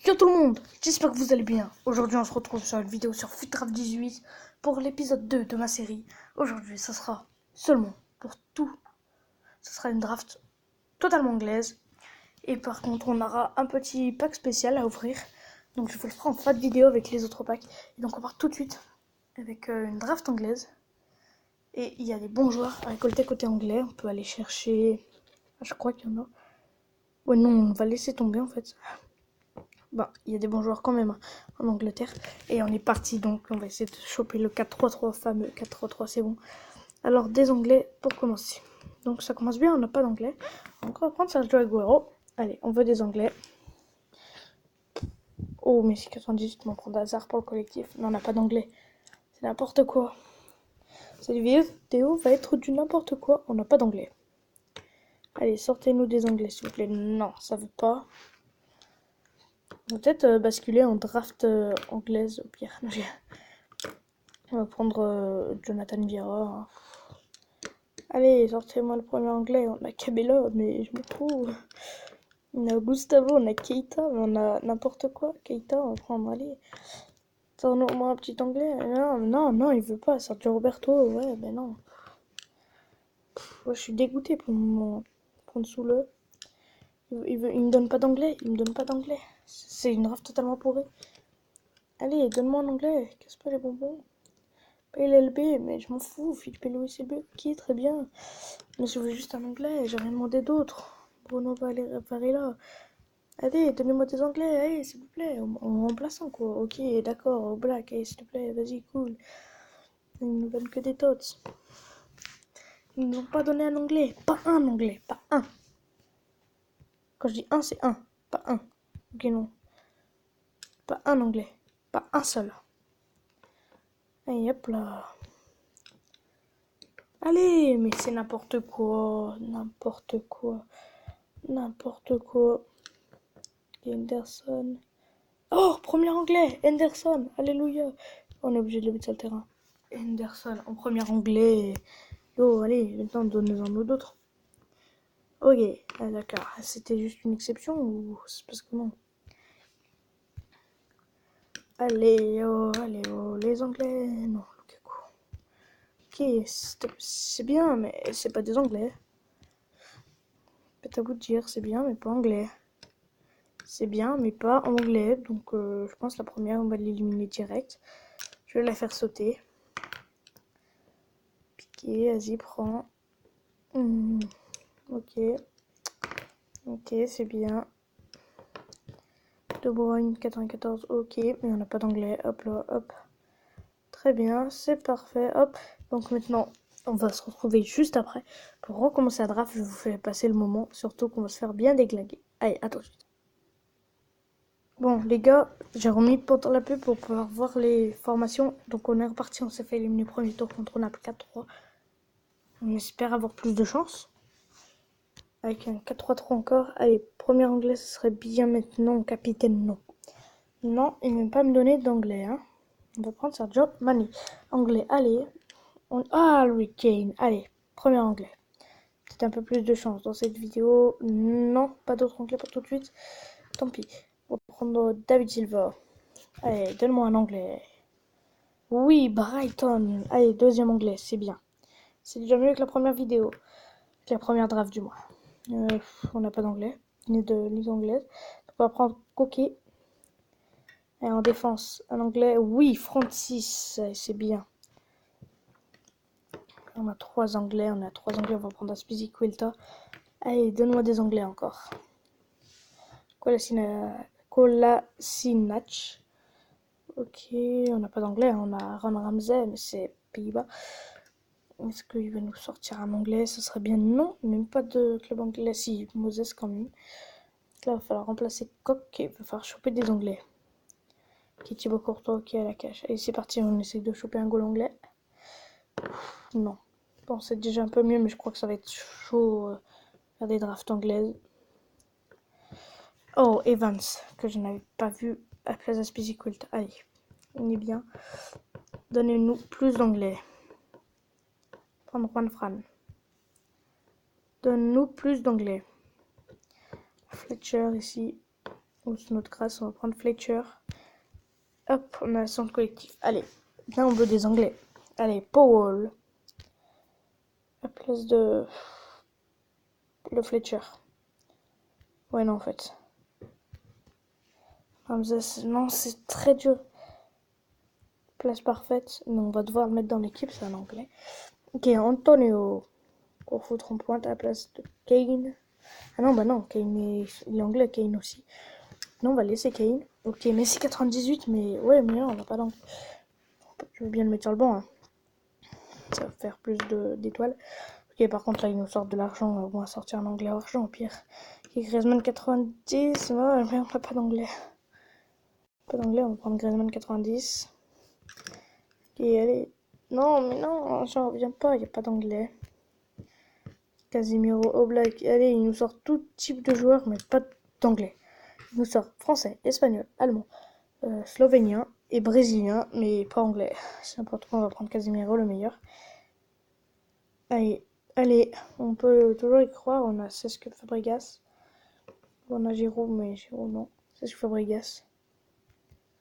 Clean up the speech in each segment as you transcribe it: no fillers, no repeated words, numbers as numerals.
Yo tout le monde, j'espère que vous allez bien. Aujourd'hui on se retrouve sur une vidéo sur FUTRAF 18 pour l'épisode 2 de ma série. Aujourd'hui ça sera seulement pour tout. Ce sera une draft totalement anglaise. Et par contre on aura un petit pack spécial à ouvrir. Donc je vous le ferai en fin de vidéo avec les autres packs. Et donc on part tout de suite avec une draft anglaise. Et il y a des bons joueurs à récolter côté anglais. On peut aller chercher... Je crois qu'il y en a. Ouais non, on va laisser tomber en fait. Bah, il y a des bons joueurs quand même en Angleterre. Et on est parti donc. On va essayer de choper le 4-3-3, fameux 4-3-3, c'est bon. Alors, des anglais pour commencer. Donc, ça commence bien, on n'a pas d'anglais. Donc, on va prendre Sergio Aguero. Allez, on veut des anglais. Oh, mais c'est 98, on prend d'hasard pour le collectif. Non, on n'a pas d'anglais. C'est n'importe quoi. Cette vidéo va être du n'importe quoi. On n'a pas d'anglais. Allez, sortez-nous des anglais, s'il vous plaît. Non, ça veut pas. On va peut-être basculer en draft anglaise, au pire. On va prendre Jonathan Vieira. Hein. Allez, sortez-moi le premier anglais. On a Cabella, mais je me fous. On a Gustavo, on a Keita, on a n'importe quoi. Keita, on va prendre, allez. Sors-nous un petit anglais. Non, il veut pas. Sergio Roberto, ouais, ben non. Ouais, je suis dégoûté pour mon prendre sous le. Il me donne pas d'anglais. Il me donne pas d'anglais. C'est une draft totalement pourrie. Allez, donne-moi un anglais. Casse pas les bonbons. LLB, mais je m'en fous. Philippe Louis LB, ok, très bien. Mais je veux juste un anglais, j'ai rien demandé d'autre. Bruno Varela. Allez, donnez-moi des anglais, allez, s'il vous plaît. En remplaçant, quoi. Ok, d'accord, Black, allez, s'il te plaît, vas-y, cool. Ils nous donnent que des tots. Ils nous ont pas donné un anglais. Pas un anglais, pas un. Quand je dis un, c'est un, pas un. Ok, non. Pas un anglais. Pas un seul. Allez, hop là. Allez, mais c'est n'importe quoi. N'importe quoi. N'importe quoi. Henderson. Oh, premier anglais, Henderson, alléluia. On est obligé de le mettre sur le terrain. Henderson en premier anglais. Yo, allez, maintenant donne-nous d'autres. Ok, ah, d'accord. C'était juste une exception ou c'est parce que non? Allez, oh, les anglais. Non, Lukaku. Ok, c'est bien, mais c'est pas des anglais. Peut-être à vous de dire, c'est bien, mais pas anglais. C'est bien, mais pas anglais. Donc, je pense que la première, on va l'éliminer direct. Je vais la faire sauter. Piqué, vas-y, prends. Ok. Ok, c'est bien. De Bruyne, 94, ok. Mais on n'a pas d'anglais. Hop là, hop. Très bien, c'est parfait. Hop. Donc maintenant, on va se retrouver juste après pour recommencer la draft. Je vous fais passer le moment. Surtout qu'on va se faire bien déglinguer. Allez, attention. Bon, les gars, j'ai remis pendant la pub pour pouvoir voir les formations. Donc on est reparti, on s'est fait éliminer premier tour contre Naples 4-3. On espère avoir plus de chance. Avec un 4-3-3 encore. Allez, premier anglais, ce serait bien maintenant. Capitaine, non. Non, il ne veut pas me donner d'anglais. Hein. On va prendre Sergio Mani. Anglais, allez. Ah, Harry Kane. Allez, premier anglais. Peut-être un peu plus de chance dans cette vidéo. Non, pas d'autres anglais pour tout de suite. Tant pis. On va prendre David Silva. Allez, donne-moi un anglais. Oui, Brighton. Allez, deuxième anglais, c'est bien. C'est déjà mieux que la première vidéo. Que la première draft, du moins. On n'a pas d'anglais. Ni d'anglaise. On va prendre Coquet. Et en défense, un anglais. Oui, Francis. C'est bien. On a trois anglais. On va prendre Azpilicueta. Allez, donne-moi des anglais encore. Kolasinac. Ok, on n'a pas d'anglais. On a Ron Ramsey, mais c'est Pays-Bas. Est-ce qu'il va nous sortir un anglais? Ce serait bien. Non, même pas de club anglais. Si, Moses quand même. Là, il va falloir remplacer Coq. Il va falloir choper des anglais. Qui Thibaut Courtois qui est à la cache. Allez, c'est parti. On essaie de choper un goal anglais. Non. Bon, c'est déjà un peu mieux, mais je crois que ça va être chaud faire des drafts anglaises. Oh, Evans, que je n'avais pas vu à Plaza Spizicult. Allez, on est bien. Donnez-nous plus d'anglais. Prendre Juan Fran. Donne-nous plus d'anglais. Fletcher ici. Ou Snodgrass, on va prendre Fletcher. Hop, on a le centre collectif. Allez, là on veut des anglais. Allez, Powell. À place de le Fletcher. Ouais, non, en fait. Non, c'est très dur. Place parfaite. Non, on va devoir le mettre dans l'équipe, c'est un anglais. Ok, Antonio. Pour foutre en pointe à la place de Kane. Ah non, bah non, Kane il est anglais, Kane aussi. Non, on va laisser Kane. Ok, Messi 98, mais ouais, mais non, on va pas d'anglais. Je veux bien le mettre sur le banc. Hein. Ça va faire plus d'étoiles. Ok, par contre, là, ils nous sortent de l'argent. On va sortir un anglais argent, au pire. Ok, Griezmann 90. Ouais, mais on n'a pas d'anglais. Pas d'anglais, on va prendre Griezmann 90. Ok, allez. Non, mais non, j'en reviens pas, il n'y a pas d'anglais. Casemiro, Oblak. Allez, il nous sort tout type de joueurs, mais pas d'anglais. Il nous sort français, espagnol, allemand, slovénien et brésilien, mais pas anglais. C'est n'importe quoi, on va prendre Casemiro, le meilleur. Allez, allez, on peut toujours y croire. On a Cesc Fabregas. On a Giroud, mais Giroud non. Cesc Fabregas.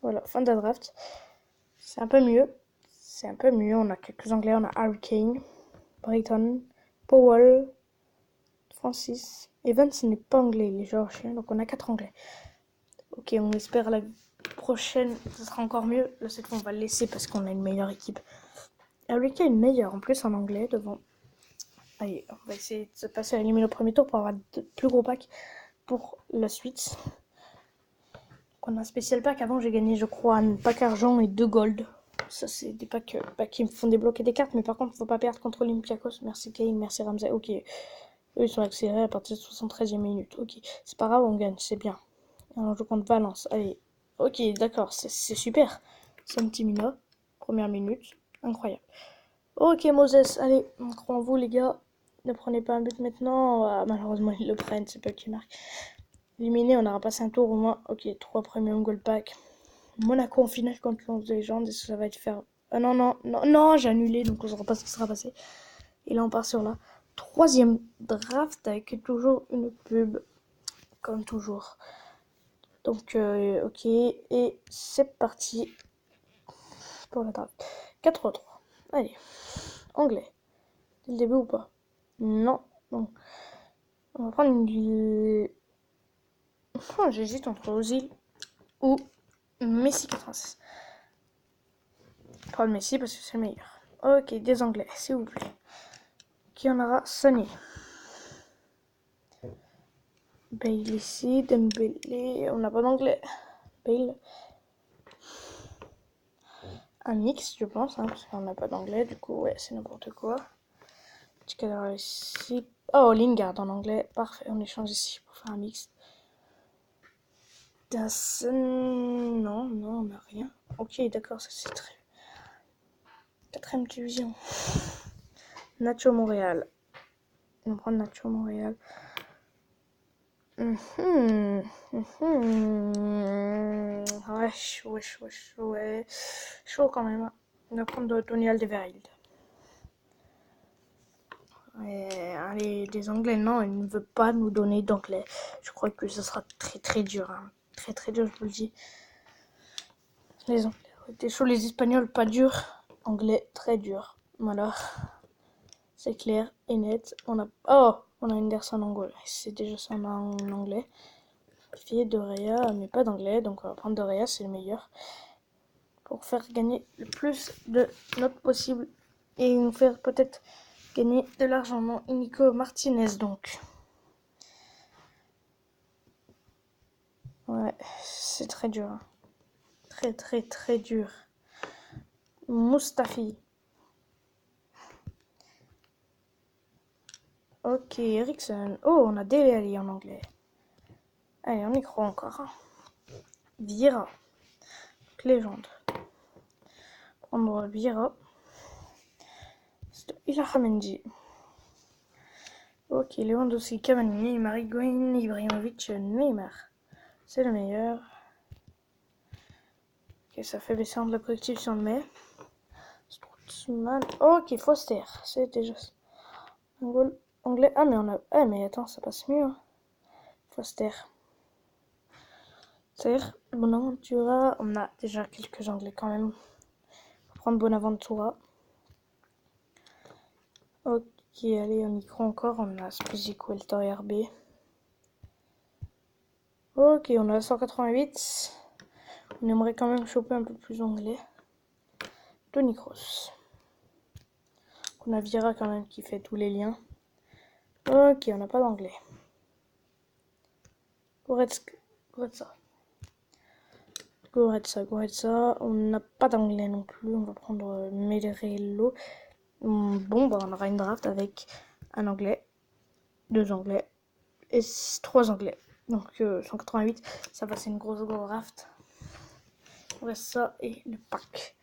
Voilà, fin de la draft. C'est un peu mieux. C'est un peu mieux. On a quelques anglais. On a Harry Kane, Brighton, Powell, Francis. Evans n'est pas anglais, il est géorgien. Donc on a 4 anglais. Ok, on espère la prochaine, ce sera encore mieux. Là, cette fois, on va le laisser parce qu'on a une meilleure équipe. Harry Kane meilleur en plus en anglais devant. Allez, on va essayer de se passer à éliminer au premier tour pour avoir de plus gros packs pour la suite. On a un spécial pack. Avant, j'ai gagné, je crois, un pack argent et 2 gold. Ça, c'est des packs qui me font débloquer des cartes. Mais par contre, faut pas perdre contre Olympiakos. Merci Kane, merci Ramsey. Ok. Eux, ils sont accélérés à partir de 73e minute. Ok. C'est pas grave, on gagne, c'est bien. Alors, je compte Valence. Allez. Ok, d'accord, c'est super. Santimina. Première minute. Incroyable. Ok, Moses. Allez, on croit en vous, les gars. Ne prenez pas un but maintenant. Ah, malheureusement, ils le prennent. C'est pas eux qui marquent. Éliminé, on aura passé un tour au moins. Ok, 3 premium gold pack. Monaco en finale contre l'Once Légende. Est-ce que ça va être faire. Ah non, non, non, non, j'ai annulé, donc on saura pas ce qui sera passé. Et là, on part sur la 3e draft avec toujours une pub, comme toujours. Donc, ok, et c'est parti pour la draft. 4-3. Allez, anglais. Dès le début ou pas? Non, non. On va prendre une. Oh, j'hésite entre Ozil ou Messi 86. Prends le Messi parce que c'est le meilleur. Ok, des anglais, s'il vous plaît. Qui en aura? Sonny. Bale ici, Dembélé. On n'a pas d'anglais. Bale. Un mix, je pense, hein, parce qu'on n'a pas d'anglais. Du coup, ouais, c'est n'importe quoi. Petit cadre ici. Oh, Lingard en anglais. Parfait, on échange ici pour faire un mix. Dawson. Non, non, on n'a rien. Ok, d'accord, ça c'est très. 4ème division. Nacho Montréal. On va prendre Nacho Montréal. Ouais. Chaud quand même. On va prendre Tony Alderweireld. Allez, des anglais, non, il ne veut pas nous donner d'anglais. Je crois que ce sera très très dur. Hein. Très très dur, je vous le dis. Les anglais, t'es chaud, les espagnols, pas dur. Anglais, très dur. Voilà. C'est clair et net. On a Henderson en anglais. C'est déjà ça en anglais. De Rea, mais pas d'anglais, donc on va prendre de Rea, c'est le meilleur. Pour faire gagner le plus de notes possible et nous faire peut-être gagner de l'argent. Non, Nico Martinez donc. Ouais, c'est très dur. Hein. Très très très dur. Mustafi. Ok, Ericsson. Oh, on a Dele Alli en anglais. Allez, on y croit encore. Hein. Vieira. Légende. Prendre Vieira. Ilham Mendy. Ok, Lewandowski, Cavani, Neymar, Higuaín, Ibrahimovic, Neymar. C'est le meilleur. Ok, ça fait baisser de la collectif si on le met. Strootman. Ok, Foster. C'est déjà un goal anglais. Ah, mais on a. Ah, mais attends, ça passe mieux. Hein. Foster. C'est-à-dire, Bonaventura, on a déjà quelques anglais quand même. On va prendre Bonaventura. Ok, allez, on y croit encore. On a Spesico Eltor RB. Ok, on a 188. On aimerait quand même choper un peu plus anglais. Tony Kroos. On a Vieira quand même qui fait tous les liens. Ok, on n'a pas d'anglais. Goretza. On n'a pas d'anglais non plus. On va prendre Mederello. Bon, bah, on aura une draft avec un anglais, 2 anglais et 3 anglais. Donc 188, ça va, c'est une grosse draft. On reste ça et le pack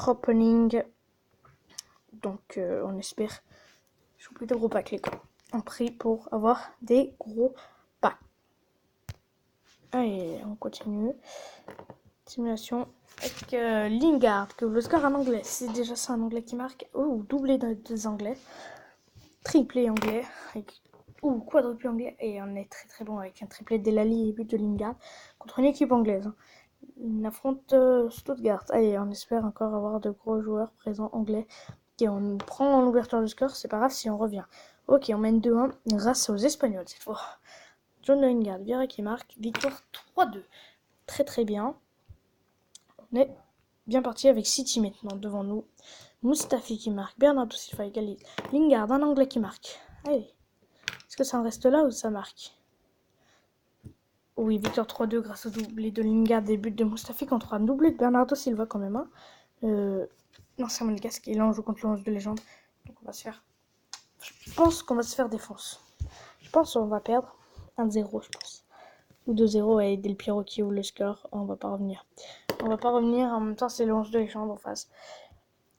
opening. Donc on espère choper des gros packs, les gars. On prie pour avoir des gros packs. Allez, on continue. Simulation avec Lingard, que le score en anglais. C'est déjà ça, un anglais qui marque. Oh, doublé des anglais. Triplé anglais. Ou quadruplé anglais. Et on est très très bon avec un triplé d'Elali et but de Lingard contre une équipe anglaise. On affronte Stuttgart. Allez, on espère encore avoir de gros joueurs présents anglais. Et on prend l'ouverture du score. C'est pas grave si on revient. Ok, on mène 2-1 grâce aux Espagnols cette fois. John Lingard, Vieira qui marque. Victoire 3-2. Très très bien. On est bien parti avec City maintenant devant nous. Mustafi qui marque. Bernardo Silva égalise. Lingard, un anglais qui marque. Allez. Est-ce que ça en reste là ou ça marque? Oui, victoire 3-2 grâce au doublé de Lingard, des buts de Mustafi contre un doublé de Bernardo Silva quand même. Hein. Non, c'est monégasque. Et là, on joue contre le 11 de légende. Donc, on va se faire. Je pense qu'on va se faire défense. Je pense qu'on va perdre 1-0, je pense. Ou 2-0 et Del Piero qui ouvre le score. On va pas revenir. On va pas revenir. En même temps, c'est le 11 de légende en face.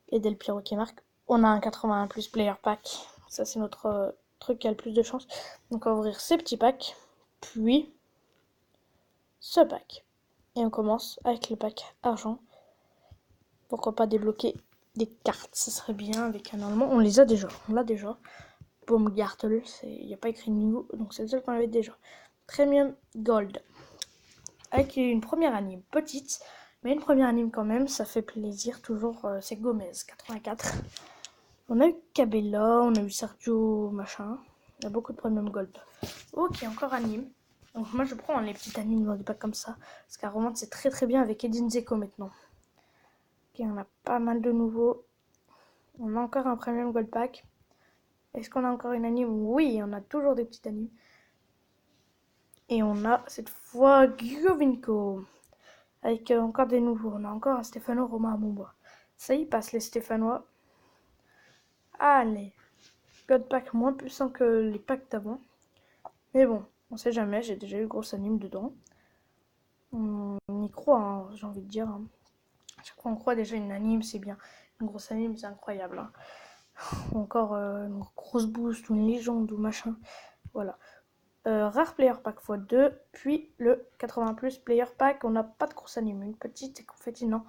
Et Del Piero qui marque. On a un 81 plus player pack. Ça, c'est notre truc qui a le plus de chance. Donc, on va ouvrir ces petits packs. Puis, ce pack. Et on commence avec le pack argent. Pourquoi pas débloquer des cartes, ça serait bien avec un allemand. On les a déjà, on l'a déjà. Baumgartel, il n'y a pas écrit new, donc c'est le seul qu'on avait déjà. Premium Gold. Avec une première anime petite, mais une première anime quand même, ça fait plaisir. Toujours, c'est Gomez, 84. On a eu Cabella, on a eu Sergio, machin. Il y a beaucoup de Premium Gold. Ok, encore anime. Donc moi je prends les petites animes dans des packs comme ça. Parce qu'à remonte c'est très très bien avec Edin Dzeko maintenant. Ok, on a pas mal de nouveaux. On a encore un Premium Gold Pack. Est-ce qu'on a encore une anime? Oui, on a toujours des petites animes. Et on a cette fois Giovinco. Avec encore des nouveaux. On a encore un Stefano Romain à Momba. Ça y passe les Stéphanois. Allez. God Pack moins puissant que les packs d'avant. Mais bon, on sait jamais. J'ai déjà eu grosse anime dedans. On y croit, hein, j'ai envie de dire. Hein. À chaque fois on croit déjà une anime, c'est bien. Une grosse anime, c'est incroyable. Hein. Ou encore une grosse boost ou une légende ou machin. Voilà. Rare player pack x2. Puis le 80 plus player pack. On n'a pas de grosse anime. Une petite et confetti, non.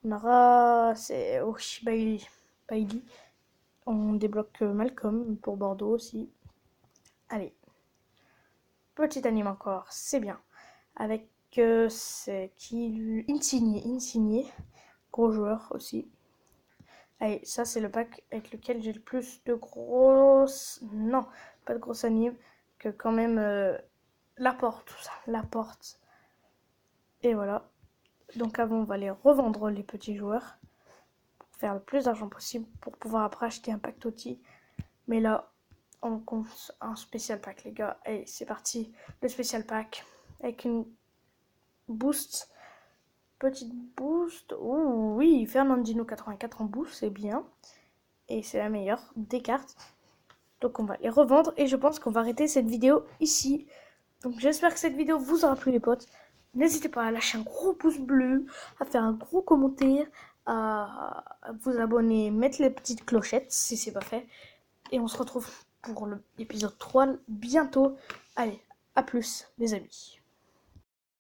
On aura. C'est Bailey. On débloque Malcolm pour Bordeaux aussi. Allez. Petite anime encore. C'est bien. Avec. C'est qui Insigné. Gros joueur aussi. Allez, ça c'est le pack avec lequel j'ai le plus de grosses... Non, pas de grosses animes. Que quand même... Laporte, tout ça. Laporte. Et voilà. Donc avant, on va les revendre les petits joueurs. Pour faire le plus d'argent possible. Pour pouvoir après acheter un pack Totti. Mais là, on compte un spécial pack, les gars. Allez, c'est parti. Le spécial pack. Avec une boost... Petite boost. Oh oui, Fernandinho 84 en boost, c'est bien. Et c'est la meilleure des cartes. Donc on va les revendre et je pense qu'on va arrêter cette vidéo ici. Donc j'espère que cette vidéo vous aura plu les potes. N'hésitez pas à lâcher un gros pouce bleu, à faire un gros commentaire, à vous abonner, mettre les petites clochettes si c'est pas fait. Et on se retrouve pour l'épisode 3 bientôt. Allez, à plus les amis.